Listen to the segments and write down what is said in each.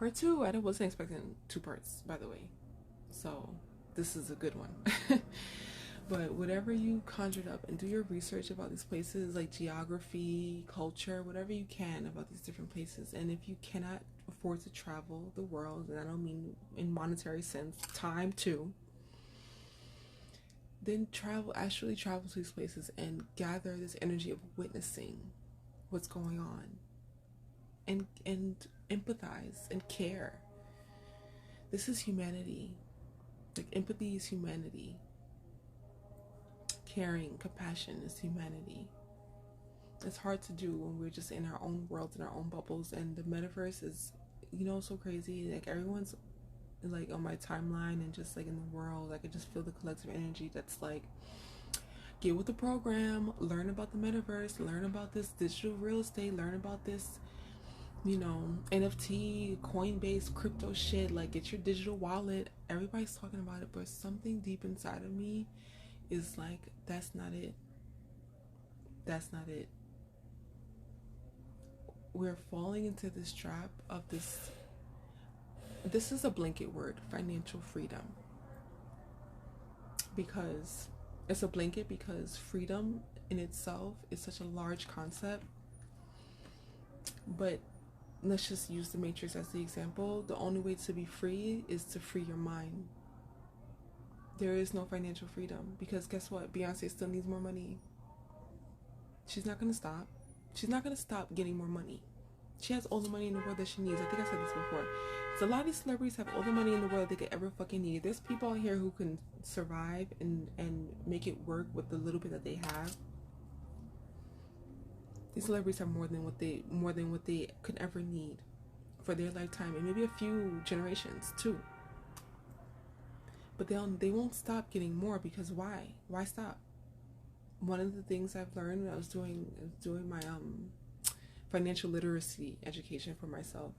Part two, I wasn't expecting 2 parts, by the way. So this is a good one. But whatever you conjured up, and do your research about these places, like geography, culture, whatever you can about these different places. And if you cannot afford to travel the world, and I don't mean in monetary sense, time too, then actually travel to these places and gather this energy of witnessing what's going on, and empathize and care. This is humanity. Like, empathy is humanity. Caring, compassion is humanity. It's hard to do when we're just in our own worlds, in our own bubbles, and the metaverse is, so crazy. Like, everyone's like on my timeline and just like in the world, I could just feel the collective energy that's like, get with the program, learn about the metaverse, learn about this digital real estate, learn about this, NFT, Coinbase, crypto shit. Like, get your digital wallet. Everybody's talking about it, but something deep inside of me is like, that's not it. That's not it. We're falling into this trap of this is a blanket word, financial freedom. Because it's a blanket, because freedom in itself is such a large concept. But let's just use the Matrix as the example. The only way to be free is to free your mind. There is no financial freedom, because guess what? Beyonce still needs more money. She's not going to stop. She's not going to stop getting more money. She has all the money in the world that she needs. I think I said this before. So a lot of these celebrities have all the money in the world they could ever fucking need. There's people out here who can survive and make it work with the little bit that they have. These celebrities have more than what they could ever need for their lifetime, and maybe a few generations too. But they won't stop getting more, because why? Why stop? One of the things I've learned when I was doing my financial literacy education for myself,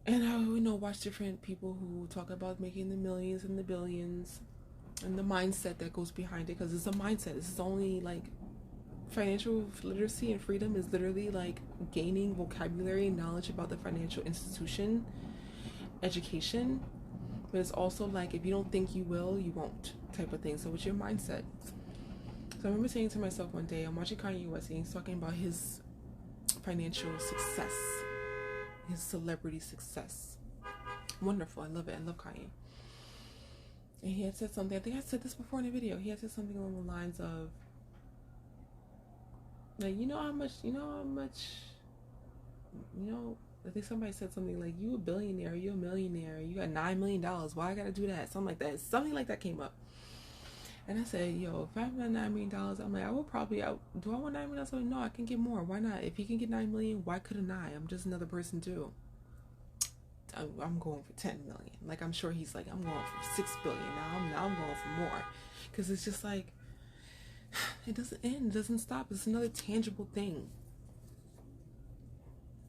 and I watch different people who talk about making the millions and the billions, and the mindset that goes behind it, because it's a mindset. This is only like financial literacy and freedom is literally like gaining vocabulary and knowledge about the financial institution, education. But it's also like, if you don't think you will, you won't, type of thing. So it's your mindset. So I remember saying to myself one day, I'm watching Kanye West, and he's talking about his financial success, his celebrity success. Wonderful. I love it. I love Kanye. And he had said something, I think I said this before in a video. He had said something along the lines of, like, I think somebody said something like, you a billionaire, you a millionaire, you got $9 million, why I gotta do that? Something like that came up. And I said, if I have $9 million, I'm like, do I want $9 million? Like, no, I can get more. Why not? If he can get $9 million, why couldn't I? I'm just another person too. I'm going for 10 million. Like, I'm sure he's like, I'm going for 6 billion now. I'm going for more. Because it's just like, it doesn't end, it doesn't stop. It's another tangible thing.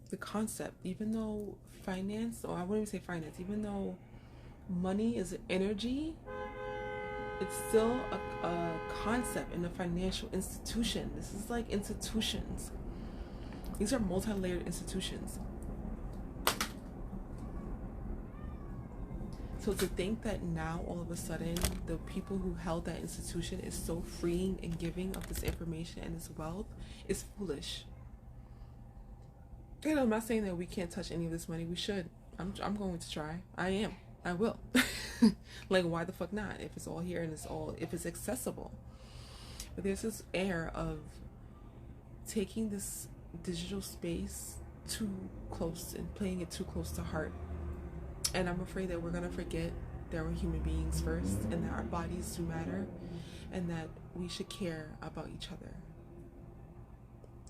The concept, even though finance, or I wouldn't even say finance, even though money is an energy, it's still a concept in a financial institution. This is like institutions. These are multi-layered institutions. So to think that now all of a sudden the people who held that institution is so freeing and giving of this information and this wealth is foolish. I'm not saying that we can't touch any of this money. We should. I'm going to try. I will. Like, why the fuck not? If it's all here and if it's accessible. But there's this air of taking this digital space too close and playing it too close to heart. And I'm afraid that we're going to forget that we're human beings first, and that our bodies do matter, and that we should care about each other.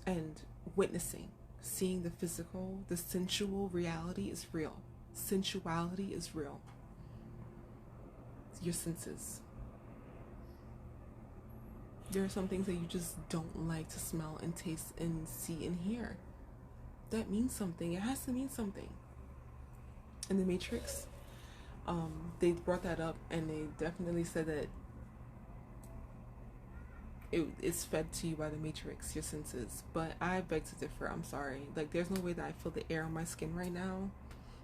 And witnessing, seeing the physical, the sensual reality is real. Sensuality is real. Your senses. There are some things that you just don't like to smell and taste and see and hear. That means something. It has to mean something. In the Matrix, they brought that up, and they definitely said that it's fed to you by the Matrix, your senses. But I beg to differ. I'm sorry. Like, there's no way that I feel the air on my skin right now.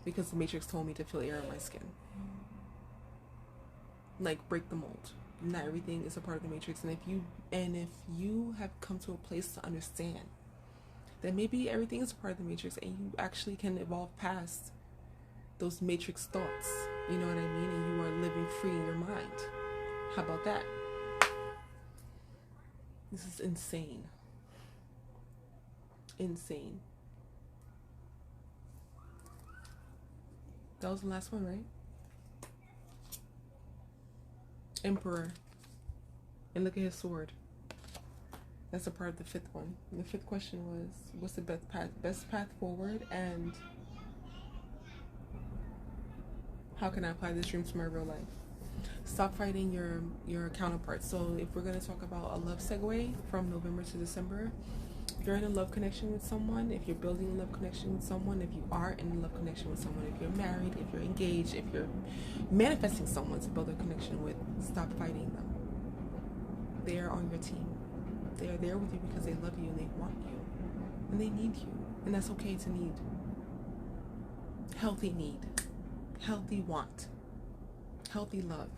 because the Matrix told me to feel air in my skin. Like, break the mold. Not everything is a part of the Matrix. And if you have come to a place to understand that maybe everything is a part of the Matrix, and you actually can evolve past those Matrix thoughts, you know what I mean? And you are living free in your mind. How about that? This is insane. Insane. That was the last one, right? Emperor. And look at his sword. That's a part of the fifth one. And the fifth question was, what's the best path forward, and how can I apply this dream to my real life? Stop fighting your counterparts. So if we're going to talk about a love segue from November to December, if you're in a love connection with someone, if you're building a love connection with someone, if you are in a love connection with someone, if you're married, if you're engaged, if you're manifesting someone to build a connection with, stop fighting them. They are on your team. They are there with you because they love you and they want you. And they need you. And that's okay to need. Healthy need. Healthy want. Healthy love.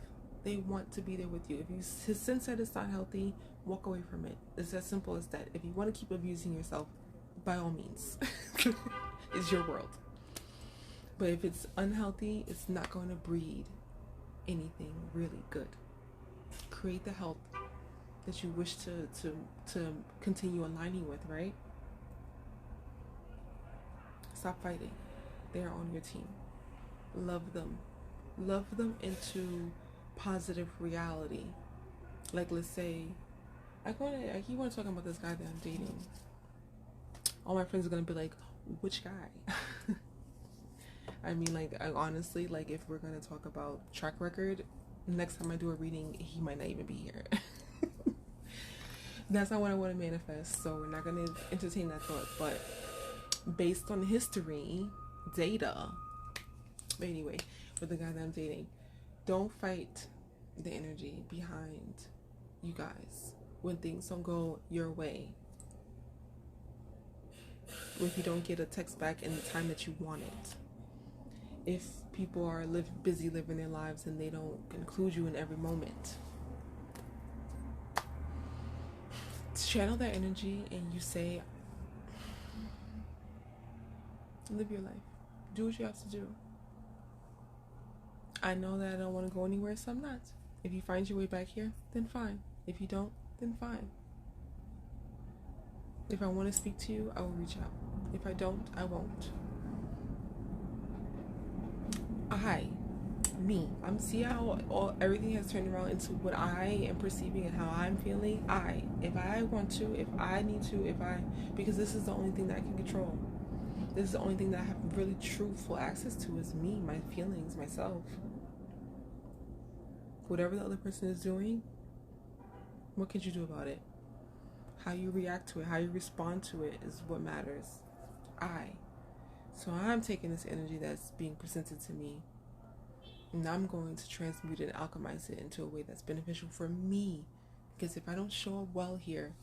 They want to be there with you. If you sense that it's not healthy, walk away from it. It's as simple as that. If you want to keep abusing yourself, by all means. It's your world. But if it's unhealthy, it's not going to breed anything really good. Create the health that you wish to continue aligning with, right? Stop fighting. They are on your team. Love them. Love them into positive reality. Like, let's say, I keep on talking about this guy that I'm dating. All my friends are gonna be like, which guy? I mean, like, honestly, like, if we're gonna talk about track record, next time I do a reading, he might not even be here. That's not what I want to manifest, so we're not gonna entertain that thought. But based on history, data. But anyway, with the guy that I'm dating, don't fight the energy behind you guys when things don't go your way. If you don't get a text back in the time that you want it. If people are busy living their lives and they don't include you in every moment. Channel that energy and you say, live your life. Do what you have to do. I know that I don't want to go anywhere, so I'm not. If you find your way back here, then fine. If you don't, then fine. If I want to speak to you, I will reach out. If I don't, I won't. See how everything has turned around into what I am perceiving and how I'm feeling. If I want to, if I need to, because this is the only thing that I can control. This is the only thing that I have really truthful access to is me, my feelings, myself. Whatever the other person is doing, what can you do about it? How you react to it, how you respond to it is what matters. So I'm taking this energy that's being presented to me, and I'm going to transmute it and alchemize it into a way that's beneficial for me. Because if I don't show up well here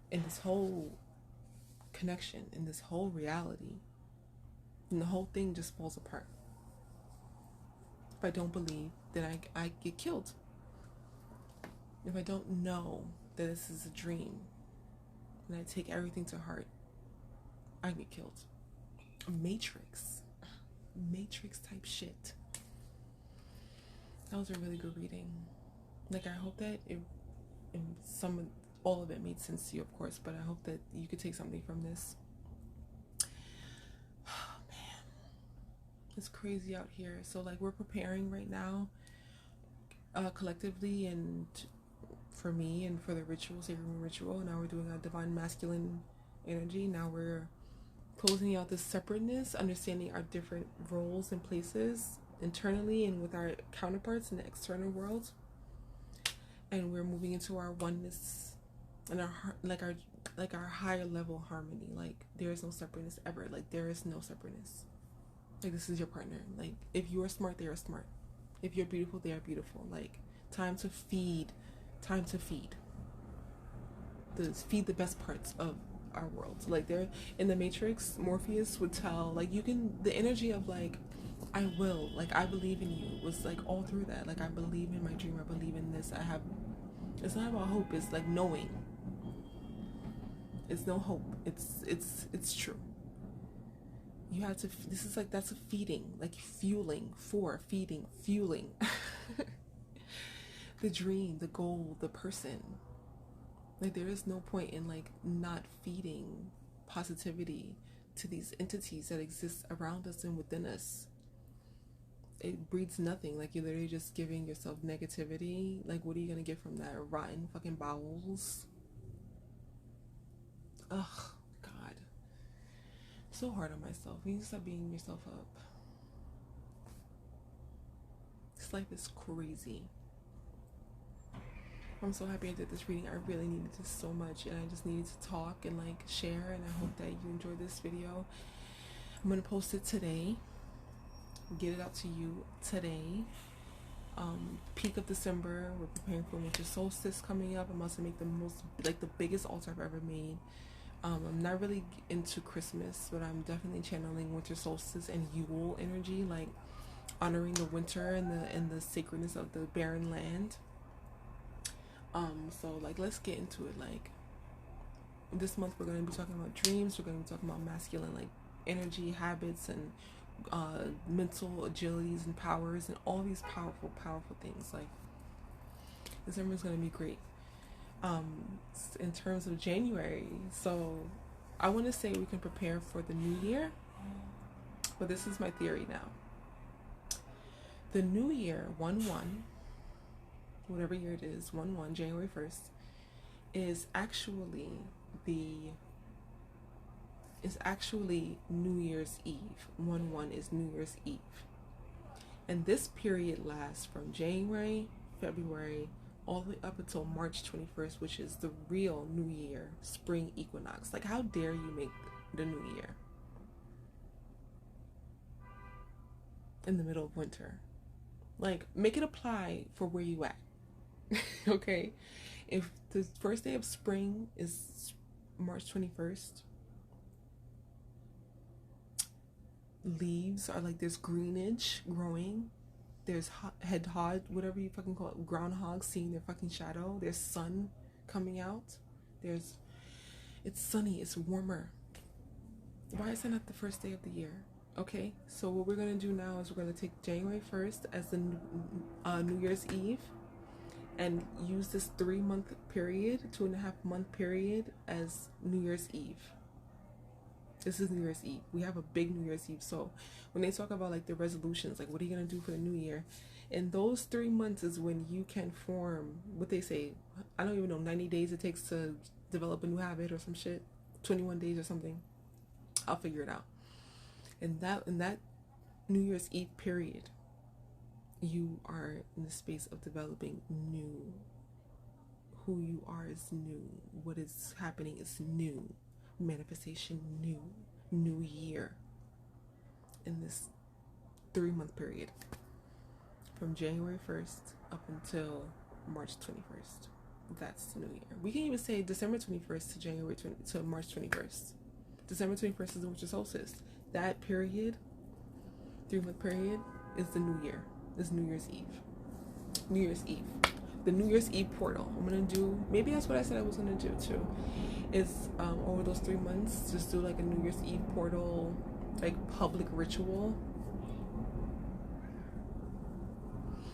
in this whole connection, in this whole reality, then the whole thing just falls apart. If I don't believe, then I get killed. If I don't know that this is a dream and I take everything to heart, I get killed. Matrix type shit. That was a really good reading. Like, I hope that all of it made sense to you, of course, but I hope that you could take something from this. Oh, man. It's crazy out here. So, like, we're preparing right now, collectively, and for me and for the ritual, sacred ritual. Now we're doing a divine masculine energy. Now we're closing out this separateness, understanding our different roles and places internally and with our counterparts in the external world. And we're moving into our oneness and our higher level harmony. Like, there is no separateness ever. Like, there is no separateness. Like, this is your partner. Like, if you are smart, they are smart. If you're beautiful, they are beautiful. Like, time to feed. Feed the best parts of our world. Like, they're in the Matrix, Morpheus would tell, like, you can, the energy of like, I will, like, I believe in you was like all through that. Like, I believe in my dream, I believe in this, I have, it's not about hope, it's like knowing. It's no hope, it's true. You have to, this is like, that's a feeding, like fueling, for feeding, fueling. The dream, the goal, the person. Like, there is no point in like not feeding positivity to these entities that exist around us and within us. It breeds nothing. Like, you're literally just giving yourself negativity. Like, what are you gonna get from that? Rotten fucking bowels. Ugh, God. So hard on myself. You need to stop beating yourself up. This life is crazy. I'm so happy I did this reading. I really needed this so much, and I just needed to talk and like share, and I hope that you enjoyed this video. I'm gonna post it today, get it out to you today. Peak of December, we're preparing for winter solstice coming up. I'm about to make the most, like, the biggest altar I've ever made. I'm not really into Christmas, but I'm definitely channeling winter solstice and Yule energy, like honoring the winter and the sacredness of the barren land. So like, let's get into it. Like, this month we're going to be talking about dreams, we're going to be talking about masculine like energy, habits, and mental agilities and powers, and all these powerful things. Like, December is going to be great. In terms of January, so I want to say we can prepare for the new year, but this is my theory now. The new year, 1/1, whatever year it is, 1/1, January 1st, is actually New Year's Eve. 1/1 is New Year's Eve. And this period lasts from January, February, all the way up until March 21st, which is the real New Year, spring equinox. Like, how dare you make the New Year in the middle of winter? Like, make it apply for where you at. Okay? If the first day of spring is March 21st, leaves are like, there's greenage growing, there's hedgehog, whatever you fucking call it, groundhogs seeing their fucking shadow, there's sun coming out, it's sunny, it's warmer. Why is that not the first day of the year? Okay, so what we're going to do now is we're going to take January 1st as the New Year's Eve, and use this 3-month period, 2.5-month period, as New Year's Eve. This is New Year's Eve. We have a big New Year's Eve. So when they talk about like the resolutions, like what are you going to do for the new year? In those 3 months is when you can form what they say. I don't even know, 90 days it takes to develop a new habit or some shit. 21 days or something. I'll figure it out. In that New Year's Eve period, you are in the space of developing new. Who you are is new. What is happening is new. Manifestation new year in this 3-month period from January 1st up until March 21st. That's the new year. We can even say December 21st to March 21st. December 21st is the winter solstice. That period, 3-month period, is the new year. Is New Year's Eve. New Year's Eve. The New Year's Eve portal. I'm gonna do, maybe that's what I said I was gonna do too, is over those 3 months, just do like a New Year's Eve portal, like public ritual.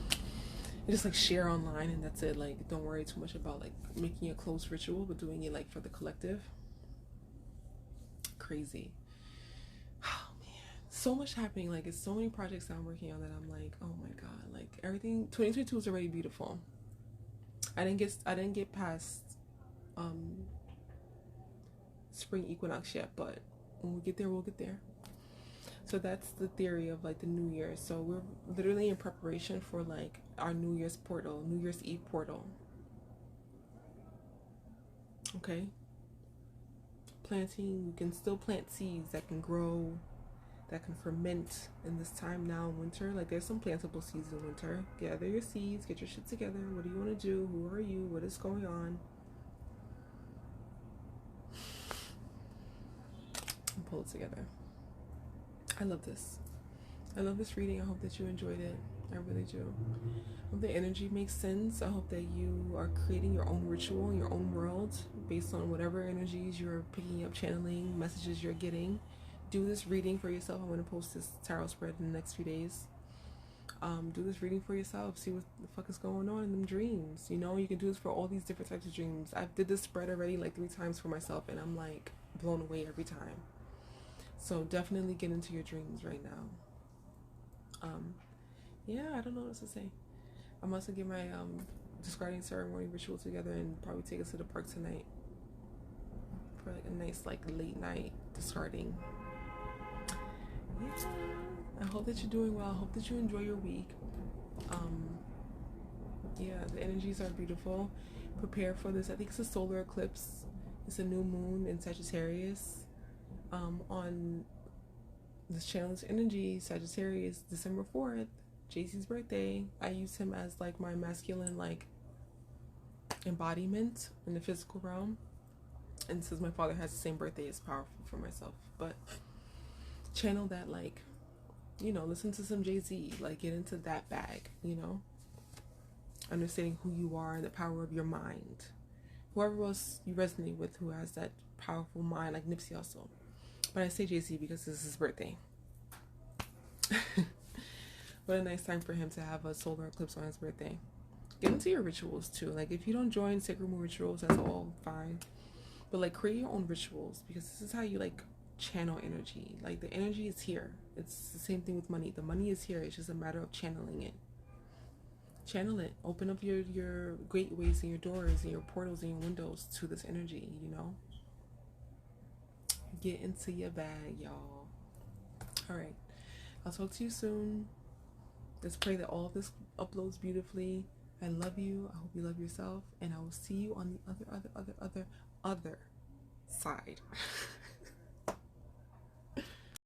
And just like share online, and that's it. Like, don't worry too much about like making a close ritual, but doing it like for the collective. Crazy. Oh man, so much happening. Like, it's so many projects that I'm working on that I'm like, oh my god, like everything. 2022 is already beautiful. I didn't get past spring equinox yet, but when we get there, we'll get there. So that's the theory of like the new year. So we're literally in preparation for like our New Year's portal, New Year's Eve portal. Okay, planting, you can still plant seeds that can grow, that can ferment in this time now in winter. Like, there's some plantable seeds in winter. Gather your seeds, get your shit together. What do you want to do? Who are you? What is going on? pull it together. I love this. I love this reading. I hope that you enjoyed it. I really do. I hope the energy makes sense. I hope that you are creating your own ritual in your own world based on whatever energies you're picking up, channeling, messages you're getting. Do this reading for yourself. I'm going to post this tarot spread in the next few days. Do this reading for yourself. See what the fuck is going on in them dreams. You know, you can do this for all these different types of dreams. I did this spread already like 3 times for myself, and I'm like blown away every time. So definitely get into your dreams right now. Yeah, I don't know what else to say. I must get my discarding ceremony ritual together and probably take us to the park tonight for like a nice like late night discarding. Yeah, I hope that you're doing well. I hope that you enjoy your week. Yeah, the energies are beautiful. Prepare for this. I think it's a solar eclipse. It's a new moon in Sagittarius. On this channel's energy, Sagittarius, December 4th, JC's birthday. I use him as like my masculine like embodiment in the physical realm. And since my father has the same birthday, it's powerful for myself. But channel that, like, you know, listen to some Jay-Z, like get into that bag, you know, understanding who you are and the power of your mind. Whoever else you resonate with who has that powerful mind, like Nipsey Hussle. But I say Jay-Z because this is his birthday. What a nice time for him to have a solar eclipse on his birthday. Get into your rituals too. Like if you don't join Sacred Moon rituals, that's all fine. But like create your own rituals, because this is how you like channel energy. Like the energy is here. It's the same thing with money. The money is here. It's just a matter of channeling it. Channel it. Open up your gateways and your doors and your portals and your windows to this energy, you know. Get into your bag, y'all. All right. I'll talk to you soon. Let's pray that all of this uploads beautifully. I love you. I hope you love yourself. And I will see you on the other side.